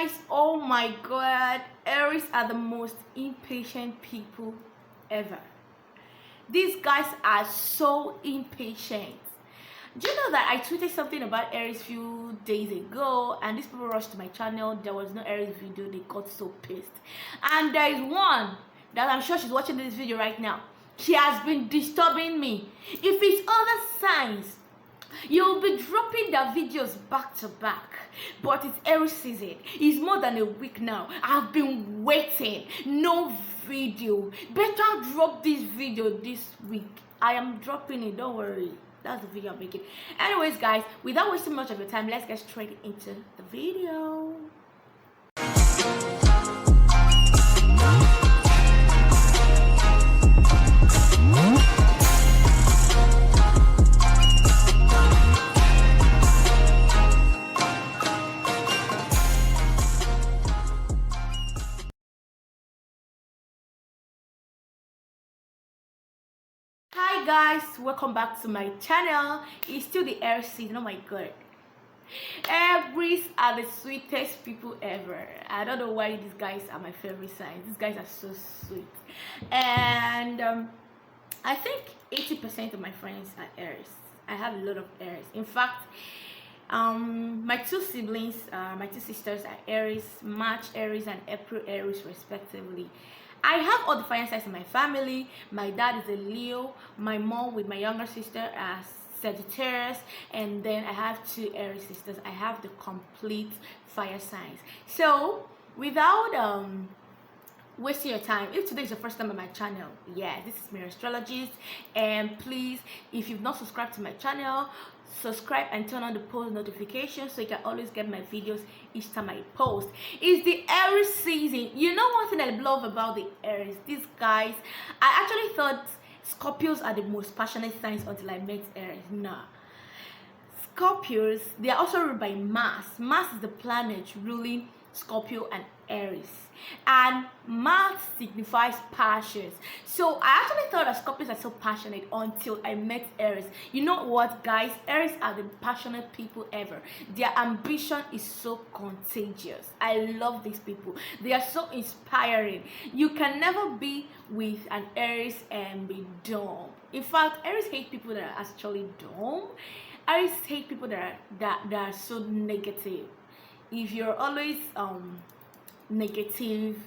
guys, oh my god, Aries are the most impatient people ever. These guys are so impatient. Do you know that I tweeted something about Aries few days ago, and these people rushed to my channel? There was no Aries video. They got so pissed. And there is one that I'm sure she's watching this video right now. She has been disturbing me. If it's other signs, you'll be dropping their videos back to back, but it's Aries season. It's more than a week now. I've been waiting. No video. Better drop this video this week. I am dropping it, don't worry. That's the video I'm making. Anyways, guys, without wasting much of your time, let's get straight into the video. Hi guys, welcome back to my channel. It's still the Aries season. Oh my god, Aries are the sweetest people ever. I don't know why these guys are my favorite signs. These guys are so sweet, and I think 80% of my friends are Aries. I have a lot of Aries. In fact, my two siblings, my two sisters are Aries, March Aries and April Aries respectively. I have all the fire signs in my family. My dad is a Leo, my mom with my younger sister as Sagittarius, and then I have two Aries sisters. I have the complete fire signs. So without wasting your time, if today is your first time on my channel, yeah, this is Mira-J, and please, if you've not subscribed to my channel, subscribe and turn on the post notifications so you can always get my videos each time I post. It's the Aries season. You know, one thing I love about the Aries, these guys, I actually thought Scorpios are the most passionate signs until I met Aries. Nah, Scorpios, they are also ruled by Mars. Mars is the planet ruling Scorpio and Aries, and Mars signifies passions. So I actually thought that Scorpios are so passionate until I met Aries. You know what, guys? Aries are the passionate people ever. Their ambition is so contagious. I love these people. They are so inspiring. You can never be with an Aries and be dumb. In fact, Aries hate people that are actually dumb. Aries hate people that are so negative. If you're always negative,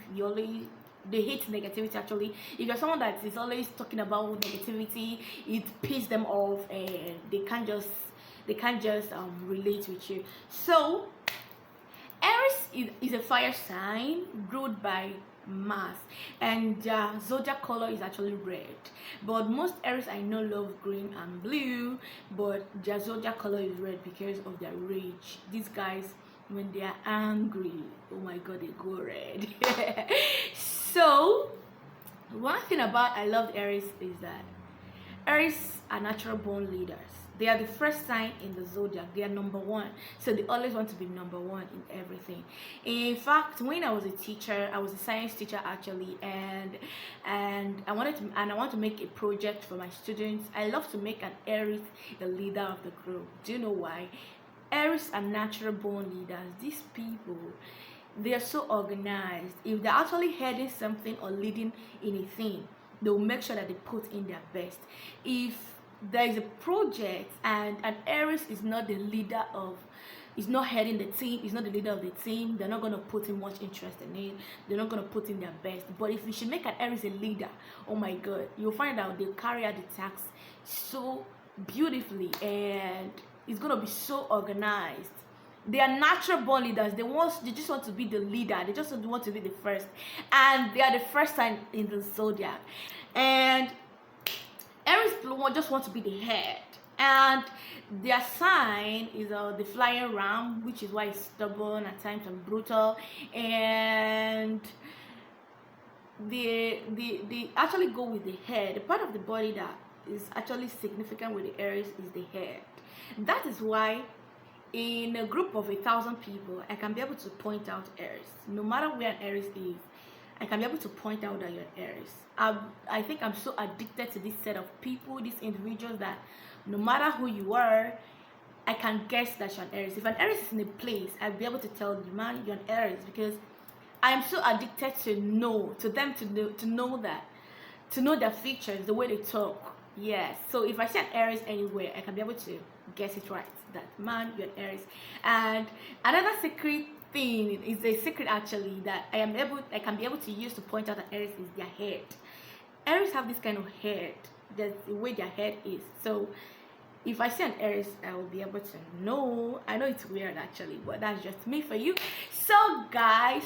they hate negativity. Actually, if you're someone that is always talking about negativity, it pisses them off and they can't just relate with you. So Aries is a fire sign ruled by Mars, and zodiac color is actually red, but most Aries I know love green and blue, but their zodiac color is red because of their rage. These guys, when they are angry, oh my god, they go red. So one thing about I love Aries is that Aries are natural born leaders. They are the first sign in the zodiac. They are number one, so they always want to be number one in everything. In fact, when I was a teacher, I was a science teacher actually, and I want to make a project for my students. I love to make an Aries the leader of the group. Do you know why? Aries are natural born leaders. These people, they are so organized. If they're actually heading something or leading anything, they'll make sure that they put in their best. If there is a project and an Aries is not the leader of, is not heading the team, is not the leader of the team, they're not going to put in much interest in it. They're not going to put in their best. But if we should make an Aries a leader, oh my god, you'll find out they'll carry out the tasks so beautifully, and it's gonna be so organized. They are natural born leaders. They just want to be the leader. They just want to be the first, and they are the first sign in the zodiac. And Aries just want to be the head, and their sign is the flying ram, which is why it's stubborn at times and brutal. And they actually go with the head. The part of the body that is actually significant with the Aries is the head. That is why in a group of 1,000 people, I can be able to point out Aries. No matter where an Aries is, I can be able to point out that you're Aries. I think I'm so addicted to this set of people, these individuals, that no matter who you are, I can guess that you're an Aries. If an Aries is in a place, I'll be able to tell you, man, you're an Aries, because I'm so addicted to know, to them to know that, to know their features, the way they talk. Yes. So if I see an Aries anywhere, I can be able to guess it right. That, man, you're an Aries. And another secret thing is a secret actually that I can be able to use to point out that Aries is their head. Aries have this kind of head. That's the way their head is. So if I see an Aries, I will be able to know. I know it's weird actually, but that's just me for you. So guys,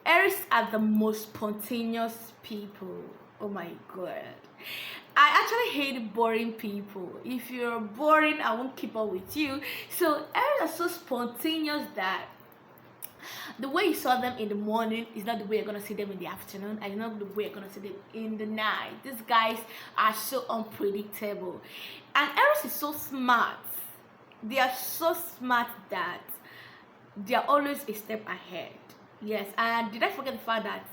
Aries are the most spontaneous people. Oh my god, I actually hate boring people. If you're boring, I won't keep up with you. So Aries are so spontaneous that the way you saw them in the morning is not the way you're gonna see them in the afternoon, and not the way you're gonna see them in the night. These guys are so unpredictable, and Aries is so smart. They are so smart that they are always a step ahead. Yes, and did I forget the fact that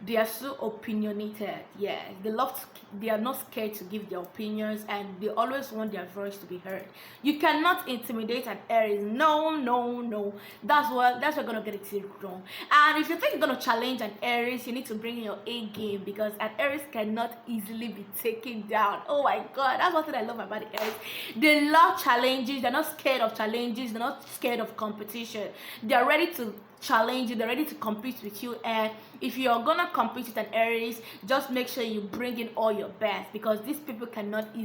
they are so opinionated? Yes, they are not scared to give their opinions, and they always want their voice to be heard. You cannot intimidate an Aries. No, no, no. That's what you're gonna get it wrong. And if you think you're gonna challenge an Aries, you need to bring in your A game, because an Aries cannot easily be taken down. Oh my god, that's one thing I love about the Aries. They love challenges. They're not scared of challenges. They're not scared of competition. They're ready to challenge you, they're ready to compete with you. And if you're gonna compete with an Aries, just make sure you bring in all your best, because these people cannot be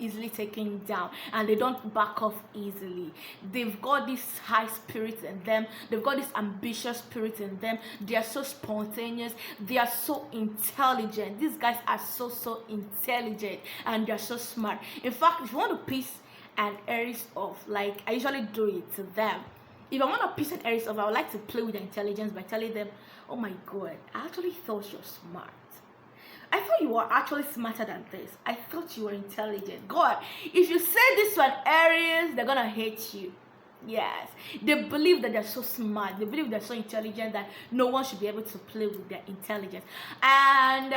easily taken down, and they don't back off easily. They've got this high spirit in them, they've got this ambitious spirit in them. They are so spontaneous, they are so intelligent. These guys are so intelligent, and they're so smart. In fact, if you want to piss an Aries off, like I usually do it to them, if I want to piss an Aries off, I would like to play with their intelligence by telling them, oh my god, I actually thought you're smart. I thought you were actually smarter than this. I thought you were intelligent. God, if you say this to an Aries, they're gonna hate you. Yes, they believe that they're so smart, they believe they're so intelligent that no one should be able to play with their intelligence. And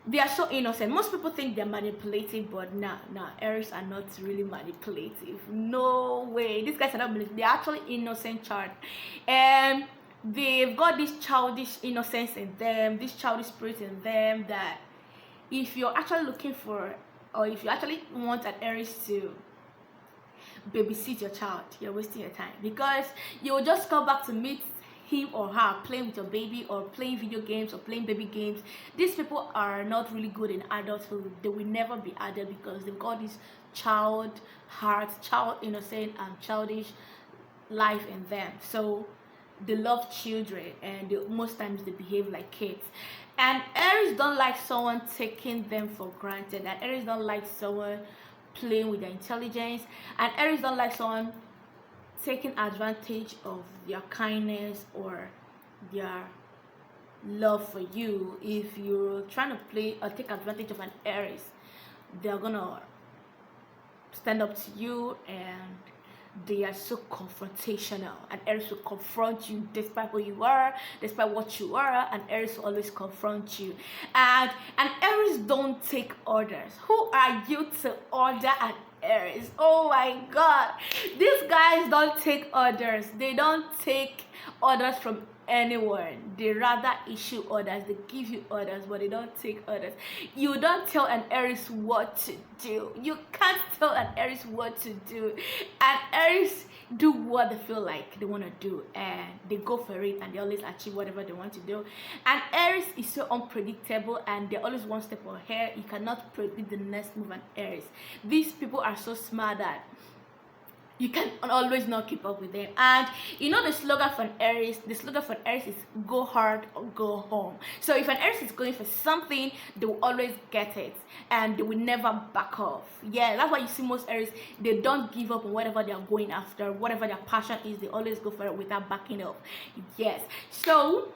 they are so innocent. Most people think they're manipulative, but nah, Aries are not really manipulative. No way. These guys are not manipulative. They're actually innocent child, and they've got this childish innocence in them, this childish spirit in them, that if you're actually looking for, or if you actually want an Aries to babysit your child, you're wasting your time, because you will just come back to meet him or her playing with your baby, or playing video games, or playing baby games. These people are not really good in adulthood. They will never be adult, because they've got this child heart, child innocent, and childish life in them. So they love children, and most times they behave like kids. And Aries don't like someone taking them for granted, and Aries don't like someone playing with their intelligence, and Aries don't like someone taking advantage of their kindness or their love for you. If you're trying to play or take advantage of an Aries, they're gonna stand up to you, and they are so confrontational. And Aries will confront you despite who you are, despite what you are, and Aries will always confront you. And Aries don't take orders. Who are you to order an Aries? Oh my god, these guys don't take orders. They don't take orders from anyone. They rather issue orders. They give you orders, but they don't take orders. You don't tell an Aries what to do. You can't tell an Aries what to do. And Aries do what they feel like they want to do, and they go for it, and they always achieve whatever they want to do. And Aries is so unpredictable, and they always one step ahead. You cannot predict the next move. And Aries, these people are so smart that you can always not keep up with them. And you know the slogan for an Aries, is go hard or go home. So if an Aries is going for something, they will always get it, and they will never back off. Yeah, that's why you see most Aries, they don't give up on whatever they are going after, whatever their passion is. They always go for it without backing up. Yes. So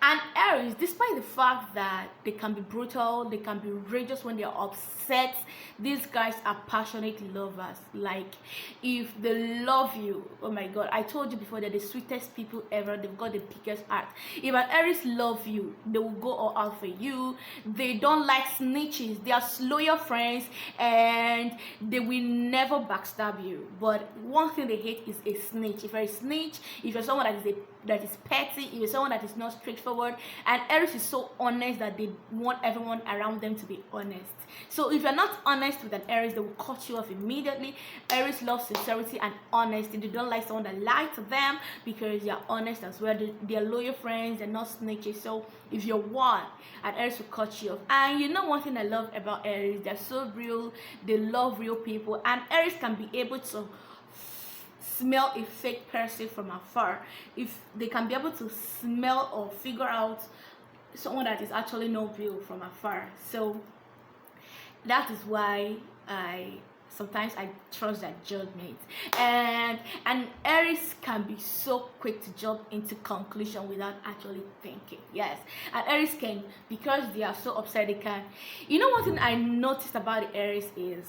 And Aries, despite the fact that they can be brutal, they can be raging when they are upset, these guys are passionate lovers. Like, if they love you, oh my god, I told you before, they're the sweetest people ever. They've got the biggest heart. If an Aries love you, they will go all out for you. They don't like snitches. They are loyal friends, and they will never backstab you. But one thing they hate is a snitch. If you're a snitch, if you're someone that is petty, if you're someone that is not straightforward, and Aries is so honest that they want everyone around them to be honest. So if you're not honest with an Aries, they will cut you off immediately. Aries loves sincerity and honesty. They don't like someone that lies to them, because they're honest as well. They're loyal friends, they're not snitches. So if you're one, an Aries will cut you off. And you know one thing I love about Aries, they're so real. They love real people, and Aries can be able to smell a fake person from afar. If they can be able to smell or figure out someone that is actually not real from afar. So that is why sometimes I trust their judgment. And Aries can be so quick to jump into conclusion without actually thinking. Yes, and Aries can, because they are so upset, they can. You know, one thing I noticed about the Aries is,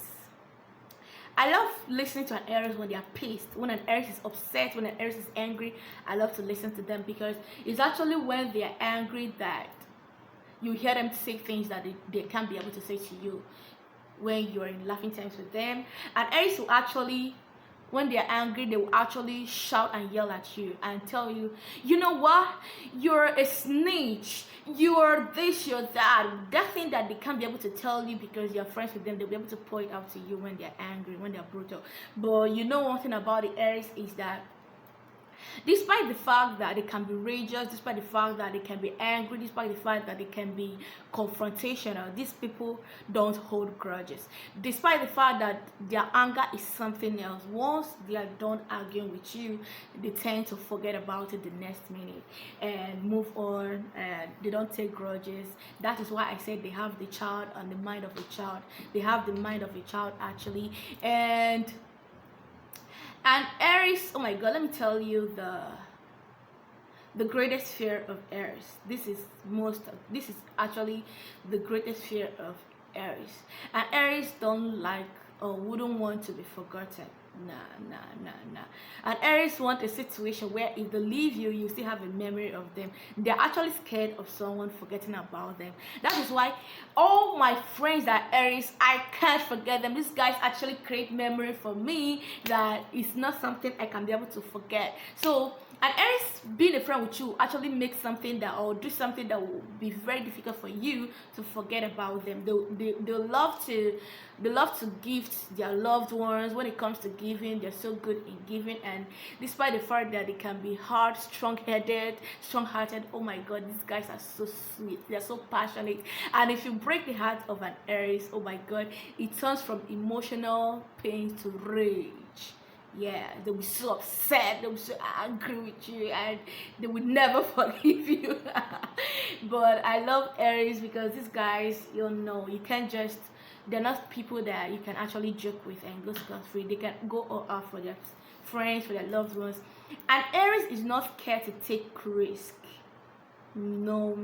I love listening to an Aries when they are pissed, when an Aries is upset, when an Aries is angry. I love to listen to them, because it's actually when they are angry that you hear them say things that they can't be able to say to you when you're in laughing times with them. And Aries will actually, when they're angry, they will actually shout and yell at you and tell you, you know what, you're a snitch, you're this, you're that. That thing that they can't be able to tell you because you're friends with them, they'll be able to point out to you when they're angry, when they're brutal. But you know, one thing about the Aries is that despite the fact that they can be rageous, despite the fact that they can be angry, despite the fact that they can be confrontational, these people don't hold grudges. Despite the fact that their anger is something else, once they are done arguing with you, they tend to forget about it the next minute and move on, and they don't take grudges. That is why I said they have the child and the mind of a child. They have the mind of a child, actually. And Aries, oh my god, let me tell you the greatest fear of Aries. This is actually the greatest fear of Aries. And Aries don't like or wouldn't want to be forgotten. Nah. And Aries want a situation where if they leave you, you still have a memory of them. They're actually scared of someone forgetting about them. That is why all my friends that are Aries, I can't forget them. These guys actually create memory for me that is not something I can be able to forget. So an Aries being a friend with you actually makes something that, or do something that will be very difficult for you to forget about them. They love to gift their loved ones. When it comes to giving, they're so good in giving. And despite the fact that they can be hard, strong-headed, strong-hearted, oh my god, these guys are so sweet. They're so passionate. And if you break the heart of an Aries, oh my god, it turns from emotional pain to rage. Yeah, they'll be so upset, they'll be so angry with you, and they will never forgive you. But I love Aries because these guys, you know, you can't just, they're not people that you can actually joke with and go scot-free. They can go all out for their friends, for their loved ones. And Aries is not scared to take risk. No.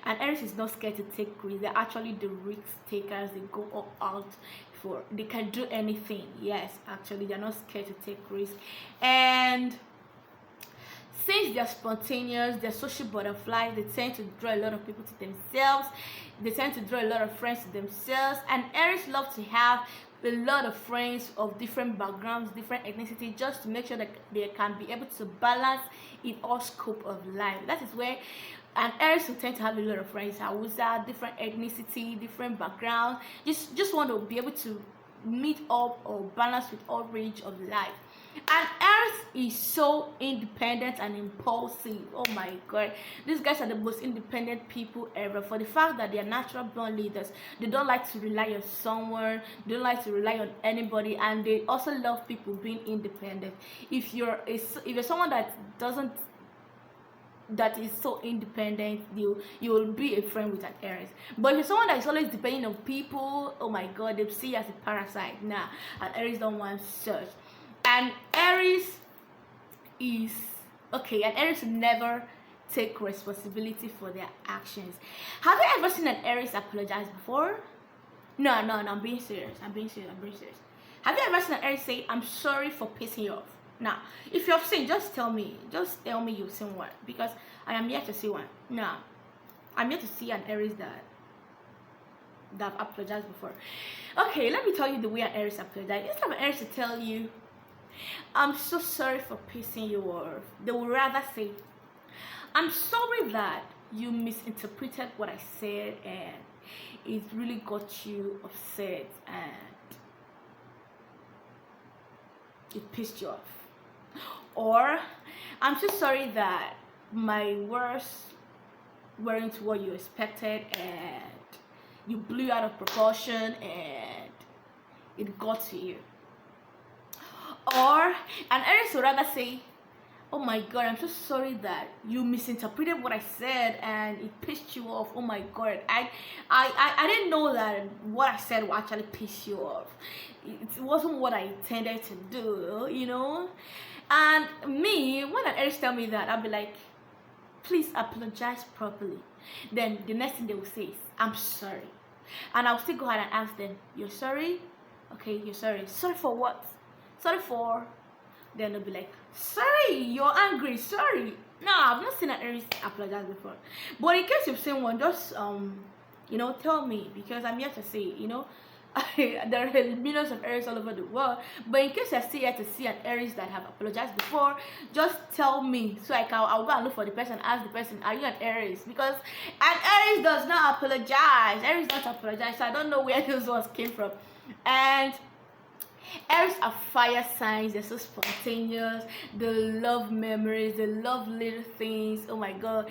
And Aries is not scared to take risks. They're actually the risk takers. They go all out for, they can do anything. Yes, actually, they're not scared to take risks. And since they're spontaneous, they're social butterflies, they tend to draw a lot of people to themselves. They tend to draw a lot of friends to themselves. And Aries love to have a lot of friends of different backgrounds, different ethnicity, just to make sure that they can be able to balance in all scope of life. That is where an Aries will tend to have a lot of friends, Hausa, different ethnicity, different background, just want to be able to meet up or balance with all range of life. And Aries is so independent and impulsive. Oh my god, these guys are the most independent people ever, for the fact that they are natural born leaders. They don't like to rely on someone, they don't like to rely on anybody, and they also love people being independent. If you're someone that is so independent, you will be a friend with an Aries. But if you're someone that is always depending on people, oh my god, they see you as a parasite. Nah, and Aries don't want such. And Aries is okay, and Aries will never take responsibility for their actions. Have you ever seen an Aries apologize before? No, I'm being serious. I'm being serious. Have you ever seen an Aries say, I'm sorry for pissing you off? Now, if you've seen, just tell me. Just tell me you've seen one. Because I am yet to see one. Now, I'm yet to see an Aries that have apologized before. Okay, let me tell you the way an Aries apologizes. Instead of an Aries to tell you, I'm so sorry for pissing you off, they would rather say, I'm sorry that you misinterpreted what I said and it really got you upset and it pissed you off. Or, I'm so sorry that my words weren't what you expected and you blew out of proportion and it got to you. Or an Aries would rather say, oh my god, I'm so sorry that you misinterpreted what I said and it pissed you off. Oh my god, I didn't know that what I said will actually piss you off. It wasn't what I intended to do, you know. And me, when an Aries tell me that, I'll be like, please apologize properly. Then the next thing they will say is, I'm sorry. And I'll still go ahead and ask them, you're sorry? Okay, you're sorry. Sorry for what? Sorry for... Then they'll be like, sorry, you're angry, sorry. No, I've not seen an Aries apologize before. But in case you've seen one, just you know, tell me, because I'm here to say, you know, there are millions of Aries all over the world. But in case you're still here to see an Aries that have apologized before, just tell me, so I'll go and look for the person, ask the person, are you an Aries? Because an Aries does not apologize. Aries does not apologize, so I don't know where those ones came from. And Aries are fire signs. They're so spontaneous. They love memories. They love little things. Oh my god.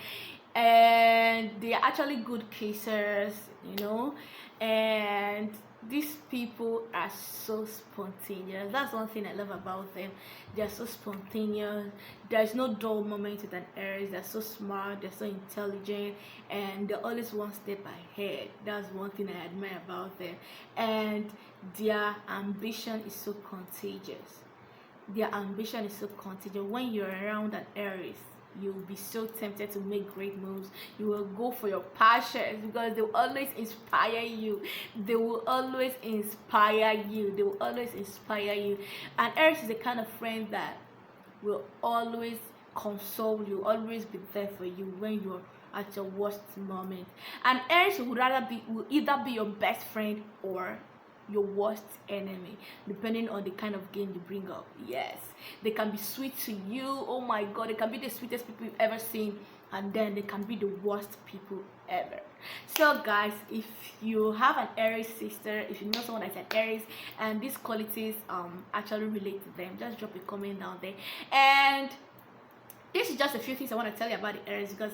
And they are actually good kissers, you know. And these people are so spontaneous. That's one thing I love about them. They're so spontaneous. There's no dull moment with an Aries. They're so smart, they're so intelligent, and they're always one step ahead. That's one thing I admire about them. And their ambition is so contagious. Their ambition is so contagious. When you're around an Aries, you'll be so tempted to make great moves. You will go for your passions because they will always inspire you. They will always inspire you. They will always inspire you. And Aries is the kind of friend that will always console you, always be there for you when you're at your worst moment. And Aries will either be your best friend or your worst enemy, depending on the kind of game you bring up. Yes, they can be sweet to you. Oh my god, they can be the sweetest people you've ever seen, and then they can be the worst people ever. So guys, if you have an Aries sister, if you know someone that's an Aries and these qualities actually relate to them, just drop a comment down there. And this is just a few things I want to tell you about the Aries, because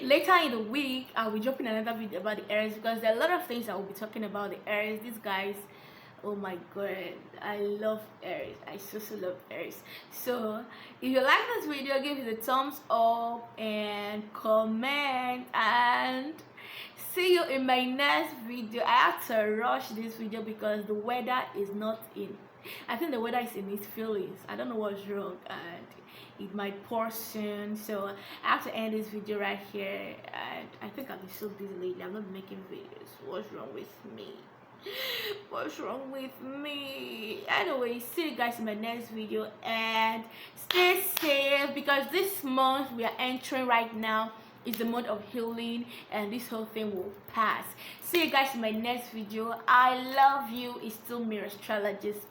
later in the week I'll be dropping another video about the Aries, because there are a lot of things I will be talking about the Aries. These guys, oh my god, I love Aries. I so love Aries. So if you like this video, give it a thumbs up and comment, and see you in my next video. I had to rush this video because the weather is not in, I think the weather is in its feelings. I don't know what's wrong, and it might pour soon, so I have to end this video right here. And I think I'll be so busy lately. I'm not making videos. What's wrong with me? What's wrong with me? Anyway, see you guys in my next video, and stay safe, because this month we are entering right now is the month of healing, and this whole thing will pass. See you guys in my next video. I love you. It's still Mira Astrologist.